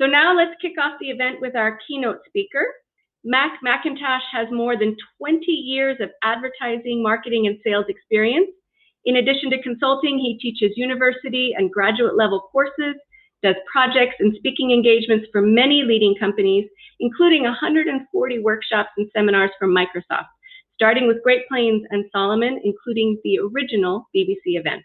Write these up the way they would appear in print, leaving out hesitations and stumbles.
So now let's kick off the event with our keynote speaker. Mac McIntosh has more than 20 years of advertising, marketing, and sales experience. In addition to consulting, he teaches university and graduate level courses, does projects and speaking engagements for many leading companies, including 140 workshops and seminars from Microsoft, starting with Great Plains and Solomon, including the original BBC event.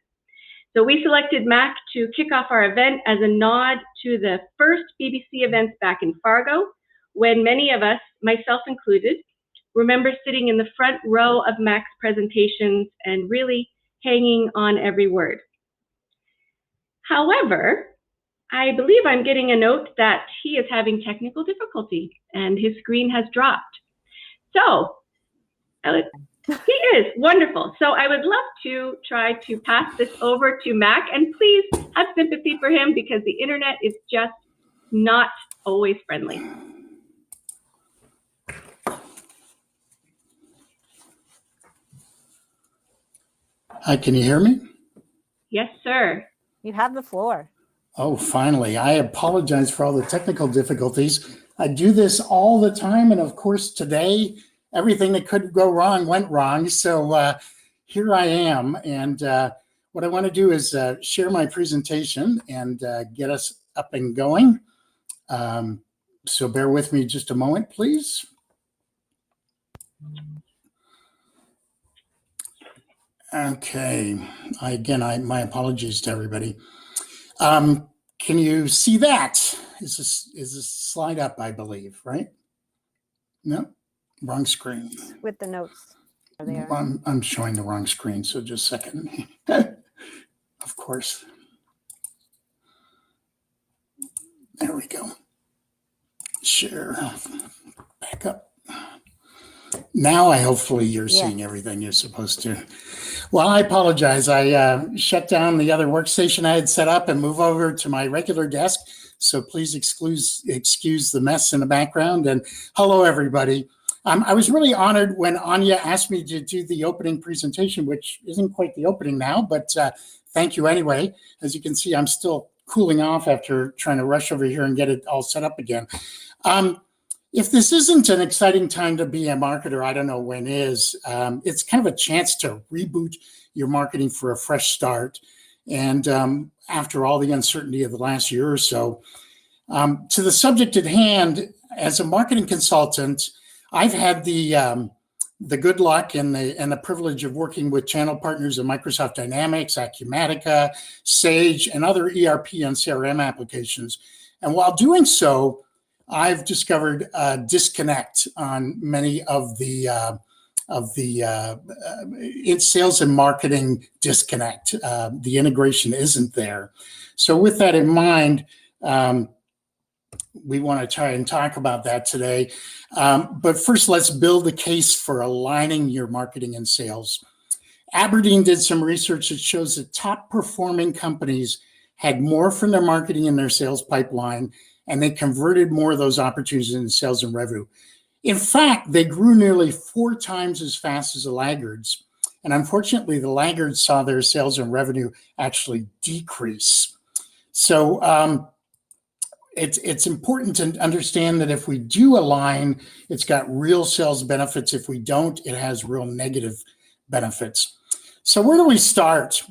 So we selected Mac to kick off our event as a nod to the first BBC events back in Fargo, when many of us, myself included, remember sitting in the front row of Mac's presentations and really hanging on every word. However, I believe I'm getting a note that he is having technical difficulty and his screen has dropped. So, he is wonderful. So I would love to try to pass this over to Mac, and please have sympathy for him because the internet is just not always friendly. Hi, can you hear me? Yes, sir. You have the floor. Oh, finally. I apologize for all the technical difficulties. I do this all the time. And of course, today, everything that could go wrong went wrong. So here I am. And what I want to do is share my presentation and get us up and going. So bear with me just a moment, please. Okay. My apologies to everybody. Can you see that? Is this slide up, I believe, right? No, wrong screen. With the notes. There. I'm showing the wrong screen, so just a second. Of course. There we go. Share. Back up. Now hopefully you're seeing everything you're supposed to. Well, I apologize. I shut down the other workstation I had set up and move over to my regular desk. So please excuse the mess in the background. And hello, everybody. I was really honored when Anya asked me to do the opening presentation, which isn't quite the opening now, but thank you anyway. As you can see, I'm still cooling off after trying to rush over here and get it all set up again. If this isn't an exciting time to be a marketer, I don't know when is. It's kind of a chance to reboot your marketing for a fresh start. And after all the uncertainty of the last year or so, to the subject at hand, as a marketing consultant, I've had the good luck and the privilege of working with channel partners in Microsoft Dynamics, Acumatica, Sage, and other ERP and CRM applications. And while doing so, I've discovered a disconnect on many of the sales and marketing disconnect. The integration isn't there. So with that in mind, we want to try and talk about that today. But first, let's build a case for aligning your marketing and sales. Aberdeen did some research that shows that top performing companies had more from their marketing and their sales pipeline, and they converted more of those opportunities into sales and revenue. In fact, they grew nearly 4 times as fast as the laggards. And unfortunately, the laggards saw their sales and revenue actually decrease. So it's important to understand that if we do align, it's got real sales benefits. If we don't, it has real negative benefits. So where do we start?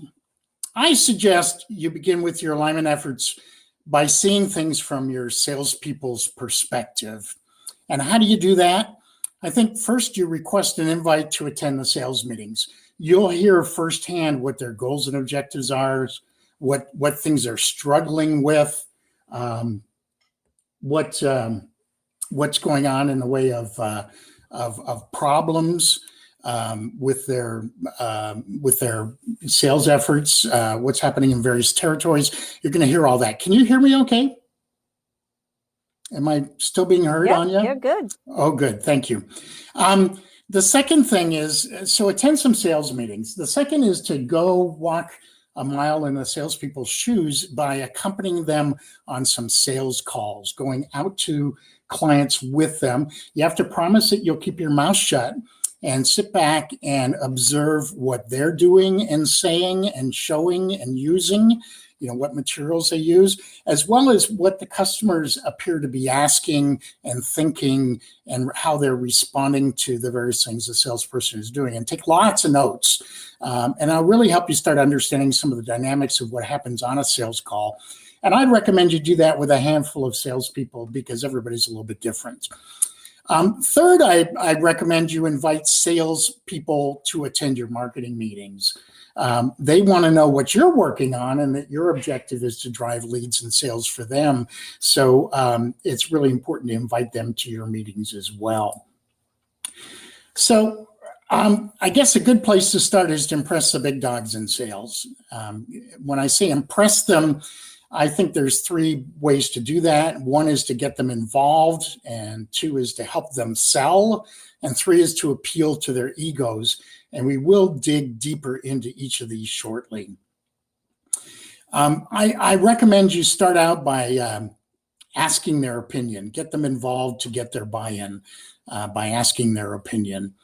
I suggest you begin with your alignment efforts by seeing things from your salespeople's perspective. And how do you do that? I think first you request an invite to attend the sales meetings. You'll hear firsthand what their goals and objectives are, what things they're struggling with, what's going on in the way of problems with their sales efforts, what's happening in various territories. You're going to hear all that. Can you hear me okay? Am I still being heard, Anya? You're good. Oh, good. Thank you. The second thing is, so attend some sales meetings. The second is to go walk a mile in the salespeople's shoes by accompanying them on some sales calls, going out to clients with them. You have to promise that you'll keep your mouth shut and sit back and observe what they're doing and saying and showing and using what materials they use, as well as what the customers appear to be asking and thinking and how they're responding to the various things the salesperson is doing. And take lots of notes. And I'll really help you start understanding some of the dynamics of what happens on a sales call. And I'd recommend you do that with a handful of salespeople because everybody's a little bit different. Third, I'd recommend you invite salespeople to attend your marketing meetings. They want to know what you're working on and that your objective is to drive leads and sales for them. So it's really important to invite them to your meetings as well. So I guess a good place to start is to impress the big dogs in sales. When I say impress them, I think there's 3 ways to do that. 1 is to get them involved, and 2 is to help them sell, and 3 is to appeal to their egos. And we will dig deeper into each of these shortly. I recommend you start out by asking their opinion. Get them involved to get their buy-in by asking their opinion.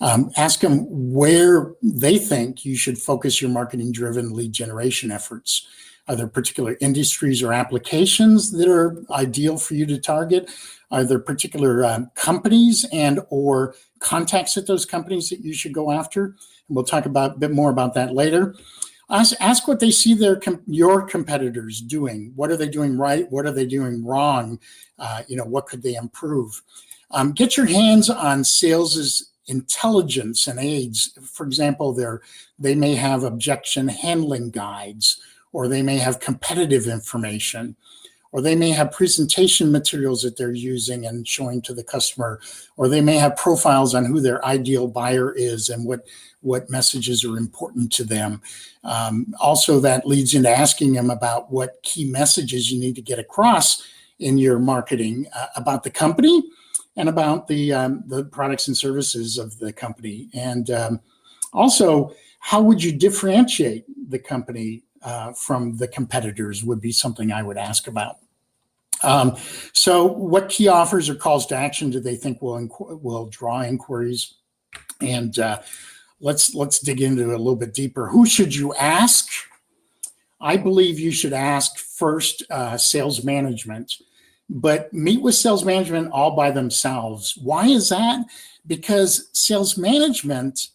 Ask them where they think you should focus your marketing-driven lead generation efforts. Are there particular industries or applications that are ideal for you to target? Are there particular companies and or contacts at those companies that you should go after? And we'll talk a bit more about that later. Ask what they see your competitors doing. What are they doing right? What are they doing wrong? What could they improve? Get your hands on sales's intelligence and aids. For example, they may have objection handling guides, or they may have competitive information, or they may have presentation materials that they're using and showing to the customer, or they may have profiles on who their ideal buyer is and what messages are important to them. Also, that leads into asking them about what key messages you need to get across in your marketing about the company and about the products and services of the company. And also, how would you differentiate the company from the competitors would be something I would ask about. So what key offers or calls to action do they think will draw inquiries? And let's dig into it a little bit deeper. Who should you ask? I believe you should ask first sales management, but meet with sales management all by themselves. Why is that? Because sales management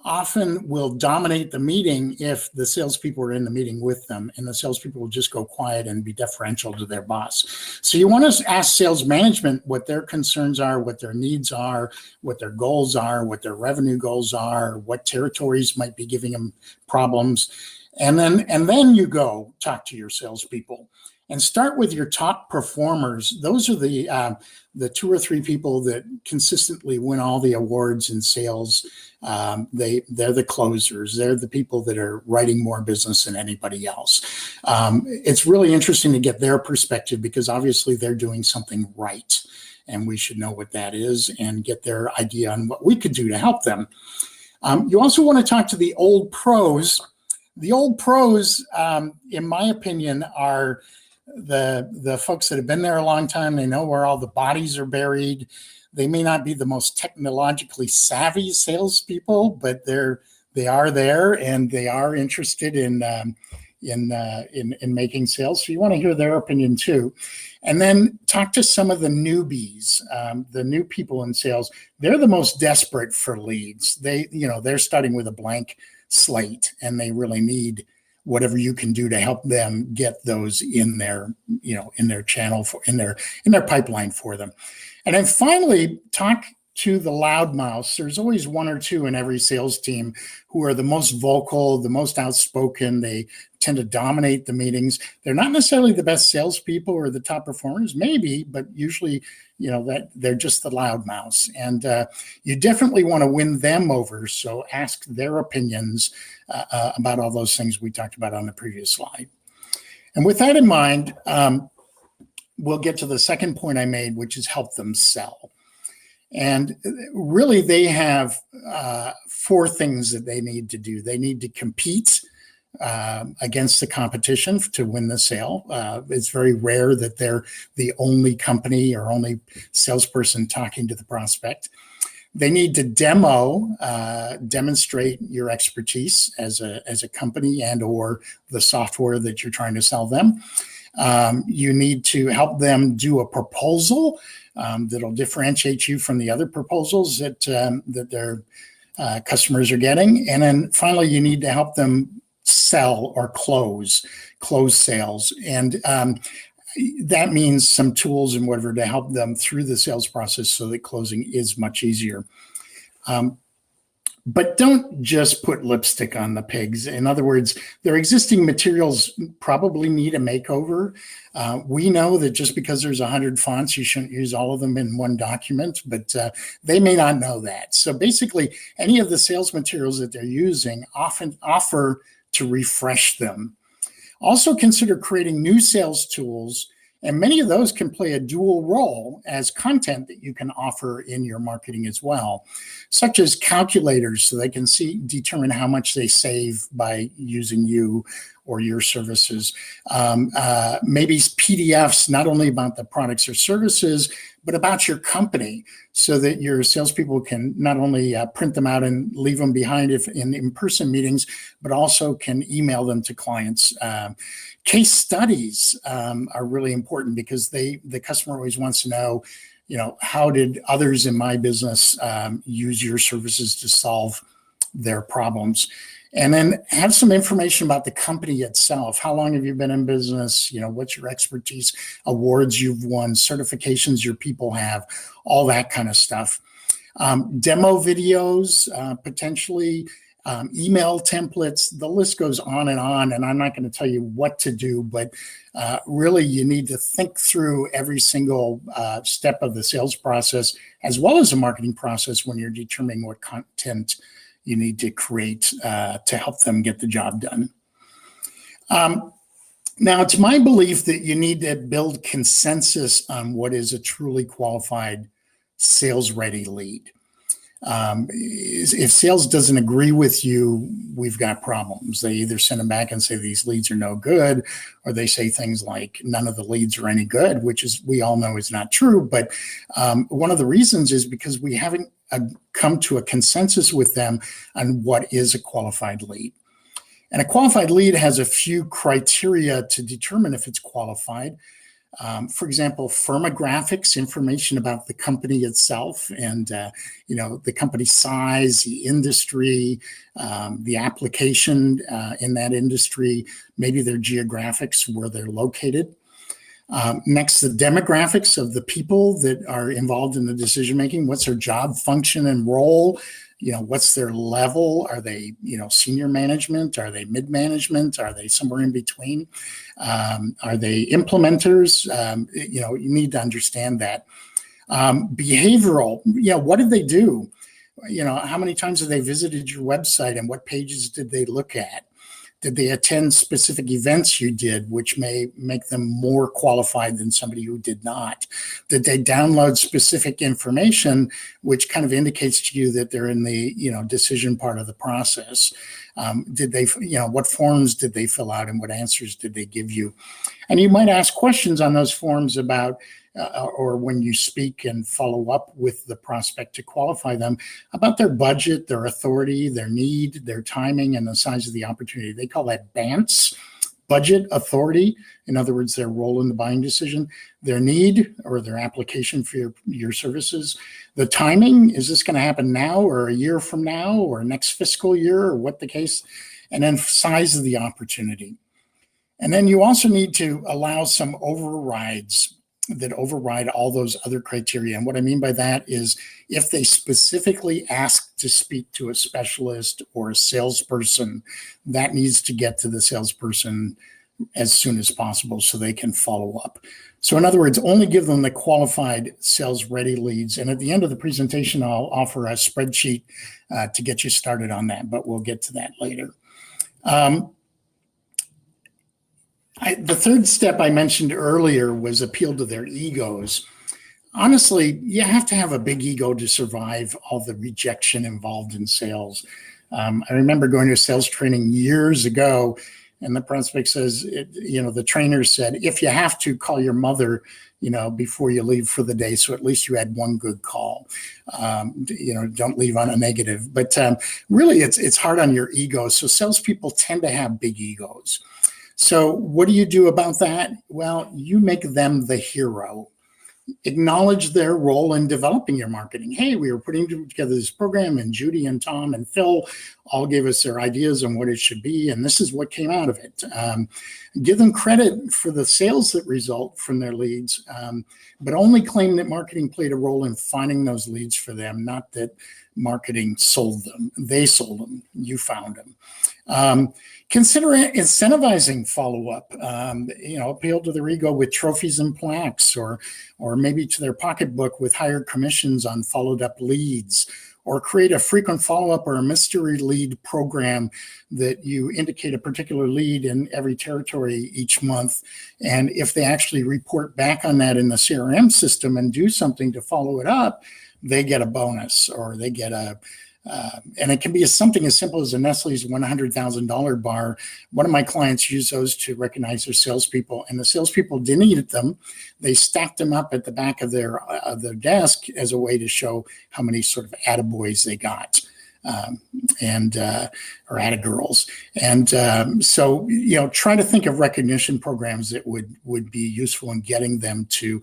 often will dominate the meeting if the salespeople are in the meeting with them, and the salespeople will just go quiet and be deferential to their boss. So you want to ask sales management what their concerns are, what their needs are, what their goals are, what their revenue goals are, what territories might be giving them problems. And then you go talk to your salespeople. And start with your top performers. Those are the 2 or 3 people that consistently win all the awards in sales. They're the closers. They're the people that are writing more business than anybody else. It's really interesting to get their perspective because obviously they're doing something right, and we should know what that is and get their idea on what we could do to help them. You also want to talk to the old pros. The old pros, in my opinion, are the folks that have been there a long time. They know where all the bodies are buried. They may not be the most technologically savvy salespeople, but they are there and they are interested in making sales. So you want to hear their opinion too. And then talk to some of the newbies, the new people in sales. They're the most desperate for leads. They're starting with a blank slate and they really need whatever you can do to help them get those in their channel, in their pipeline for them. And then finally, talk to the loudmouths. There's always 1 or 2 in every sales team who are the most vocal, the most outspoken. They tend to dominate the meetings. They're not necessarily the best salespeople or the top performers, maybe, but usually, that they're just the loudmouths. And you definitely want to win them over. So ask their opinions about all those things we talked about on the previous slide. And with that in mind, we'll get to the second point I made, which is help them sell. And really, they have 4 things that they need to do. They need to compete against the competition to win the sale. It's very rare that they're the only company or only salesperson talking to the prospect. They need to demonstrate your expertise as a company and or the software that you're trying to sell them. You need to help them do a proposal that'll differentiate you from the other proposals that their customers are getting. And then finally, you need to help them sell or close sales. And that means some tools and whatever to help them through the sales process so that closing is much easier. But don't just put lipstick on the pigs. In other words, their existing materials probably need a makeover. We know that just because there's 100 fonts, you shouldn't use all of them in one document, but they may not know that. So basically, any of the sales materials that they're using often offer to refresh them. Also consider creating new sales tools, and many of those can play a dual role as content that you can offer in your marketing as well, such as calculators so they can determine how much they save by using you or your services. Maybe PDFs, not only about the products or services, but about your company so that your salespeople can not only print them out and leave them behind if in in-person meetings, but also can email them to clients. Case studies are really important because the customer always wants to know, how did others in my business use your services to solve their problems? And then have some information about the company itself. How long have you been in business? What's your expertise, awards you've won, certifications your people have, all that kind of stuff. Demo videos, potentially, email templates, the list goes on. And I'm not going to tell you what to do, but really you need to think through every single step of the sales process, as well as the marketing process when you're determining what content you need to create to help them get the job done. Now, it's my belief that you need to build consensus on what is a truly qualified sales-ready lead. If sales doesn't agree with you, we've got problems. They either send them back and say these leads are no good, or they say things like none of the leads are any good, which is we all know is not true. But one of the reasons is because we haven't come to a consensus with them on what is a qualified lead. And a qualified lead has a few criteria to determine if it's qualified. For example, firmographics, information about the company itself and, the company size, the industry, the application in that industry, maybe their geographics, where they're located. Next, the demographics of the people that are involved in the decision-making. What's their job function and role? What's their level? Are they, senior management? Are they mid-management? Are they somewhere in between? Are they implementers? You need to understand that. Behavioral, what did they do? How many times have they visited your website and what pages did they look at? Did they attend specific events you did, which may make them more qualified than somebody who did not? Did they download specific information, which kind of indicates to you that they're in the decision part of the process? Did they, what forms did they fill out and what answers did they give you? And you might ask questions on those forms about, or when you speak and follow up with the prospect to qualify them, about their budget, their authority, their need, their timing, and the size of the opportunity. They call that BANTS, budget, authority, in other words, their role in the buying decision, their need or their application for your services, the timing, is this going to happen now or a year from now or next fiscal year or what the case, and then size of the opportunity. And then you also need to allow some overrides that override all those other criteria. And what I mean by that is if they specifically ask to speak to a specialist or a salesperson, that needs to get to the salesperson as soon as possible so they can follow up. So in other words, only give them the qualified sales-ready leads. And at the end of the presentation, I'll offer a spreadsheet to get you started on that, but we'll get to that later. The third step I mentioned earlier was appeal to their egos. Honestly, you have to have a big ego to survive all the rejection involved in sales. I remember going to a sales training years ago, and the prospect says, the trainer said, if you have to, call your mother, before you leave for the day. So at least you had one good call. Don't leave on a negative. But really, it's hard on your ego. So salespeople tend to have big egos. So what do you do about that? Well, you make them the hero. Acknowledge their role in developing your marketing. Hey, we were putting together this program, and Judy and Tom and Phil all gave us their ideas on what it should be, and this is what came out of it. Give them credit for the sales that result from their leads, but only claim that marketing played a role in finding those leads for them, not that marketing sold them. They sold them. You found them. Consider incentivizing follow-up. Appeal to their ego with trophies and plaques, or maybe to their pocketbook with higher commissions on followed-up leads, or create a frequent follow-up or a mystery lead program that you indicate a particular lead in every territory each month. And if they actually report back on that in the CRM system and do something to follow it up, they get a bonus, or they get and it can be something as simple as a Nestle's $100,000 bar. One of my clients used those to recognize their salespeople, and the salespeople didn't eat them. They stacked them up at the back of their desk as a way to show how many sort of attaboys they got. Or attagirls. And so, try to think of recognition programs that would be useful in getting them to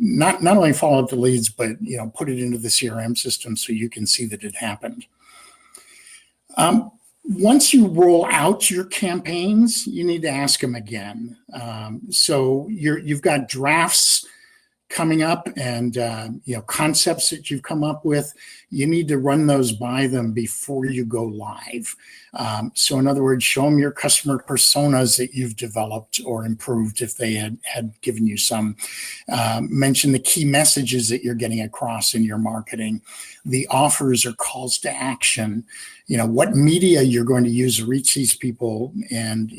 not only follow up the leads, but, put it into the CRM system so you can see that it happened. Once you roll out your campaigns, you need to ask them again. So you've got drafts coming up, and concepts that you've come up with. You need to run those by them before you go live. So in other words, show them your customer personas that you've developed or improved if they had given you some. Mention the key messages that you're getting across in your marketing, the offers or calls to action, what media you're going to use to reach these people. And,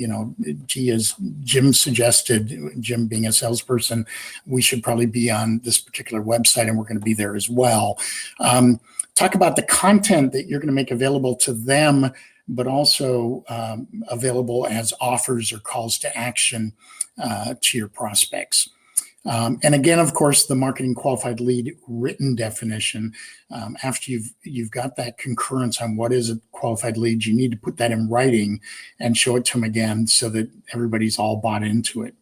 as Jim suggested, Jim being a salesperson, we should probably be on this particular website, and we're going to be there as well. Talk about the content that you're going to make available to them, but also available as offers or calls to action to your prospects. And again, of course, the marketing qualified lead written definition. After you've got that concurrence on what is a qualified lead, you need to put that in writing and show it to them again so that everybody's all bought into it.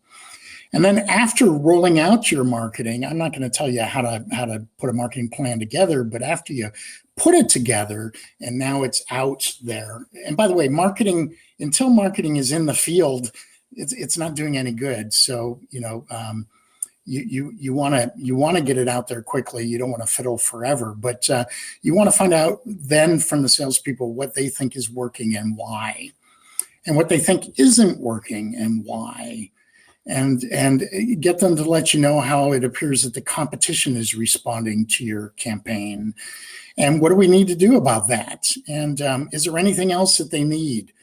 And then after rolling out your marketing, I'm not going to tell you how to put a marketing plan together, but after you put it together and now it's out there. And by the way, until marketing is in the field, it's not doing any good. So, you want to get it out there quickly. You don't want to fiddle forever, but you want to find out then from the salespeople what they think is working and why, and what they think isn't working and why. And get them to let you know how it appears that the competition is responding to your campaign. And what do we need to do about that? And is there anything else that they need?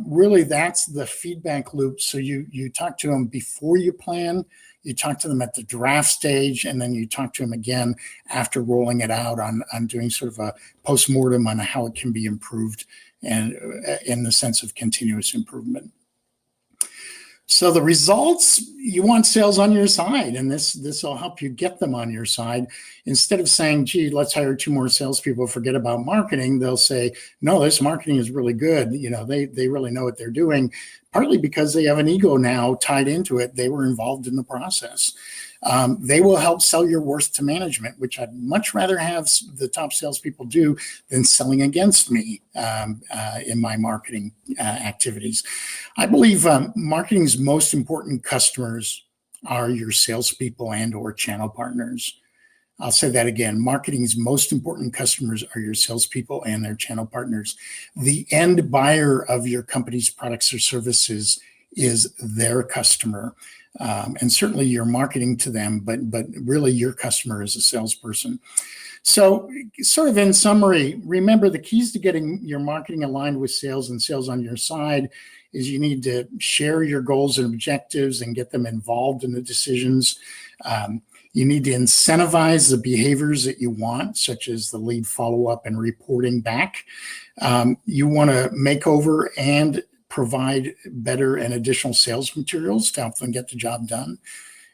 Really, that's the feedback loop. So you talk to them before you plan, you talk to them at the draft stage, and then you talk to them again after rolling it out on doing sort of a postmortem on how it can be improved, and in the sense of continuous improvement. So the results, you want sales on your side, and this will help you get them on your side. Instead of saying, gee, let's hire 2 more salespeople, forget about marketing, they'll say, no, this marketing is really good. They really know what they're doing, partly because they have an ego now tied into it. They were involved in the process. They will help sell your worth to management, which I'd much rather have the top salespeople do than selling against me in my marketing activities. I believe marketing's most important customers are your salespeople and or channel partners. I'll say that again. Marketing's most important customers are your salespeople and their channel partners. The end buyer of your company's products or services is their customer. And certainly you're marketing to them, but really your customer is a salesperson. So sort of in summary, remember the keys to getting your marketing aligned with sales and sales on your side is you need to share your goals and objectives and get them involved in the decisions. You need to incentivize the behaviors that you want, such as the lead follow-up and reporting back. You want to make over and provide better and additional sales materials to help them get the job done.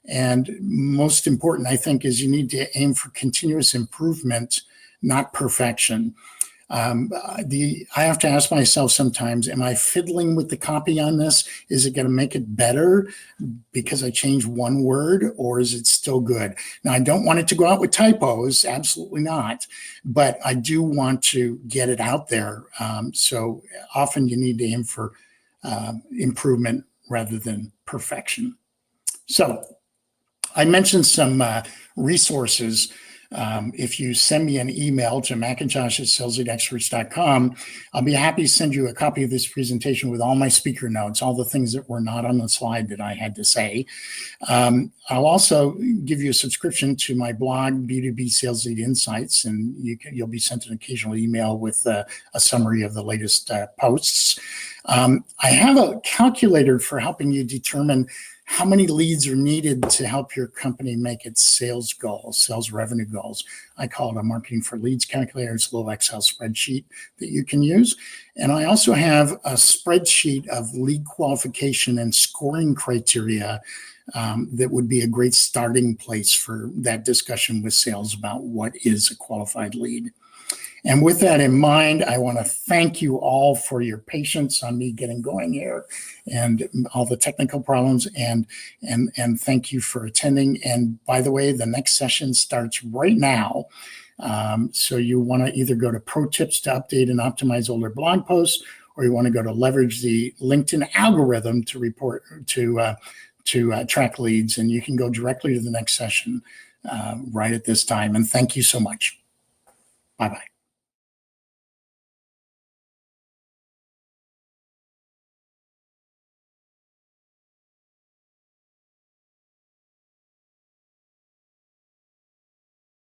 And most important, I think, is you need to aim for continuous improvement, not perfection. I have to ask myself sometimes, am I fiddling with the copy on this? Is it going to make it better because I changed one word, or is it still good? Now, I don't want it to go out with typos, absolutely not, but I do want to get it out there. So often you need to aim for improvement rather than perfection. So I mentioned some resources. If you send me an email to McIntosh@salesleadexperts.com, I'll be happy to send you a copy of this presentation with all my speaker notes, all the things that were not on the slide that I had to say. I'll also give you a subscription to my blog, B2B Sales Lead Insights, and you'll be sent an occasional email with a summary of the latest posts. I have a calculator for helping you determine how many leads are needed to help your company make its sales goals, sales revenue goals. I call it a marketing for leads calculator. It's a little Excel spreadsheet that you can use. And I also have a spreadsheet of lead qualification and scoring criteria that would be a great starting place for that discussion with sales about what is a qualified lead. And with that in mind, I want to thank you all for your patience on me getting going here and all the technical problems, and thank you for attending. And by the way, the next session starts right now. So you want to either go to Pro Tips to update and optimize older blog posts, or you want to go to leverage the LinkedIn algorithm to report to track leads. And you can go directly to the next session right at this time. And thank you so much. Bye-bye.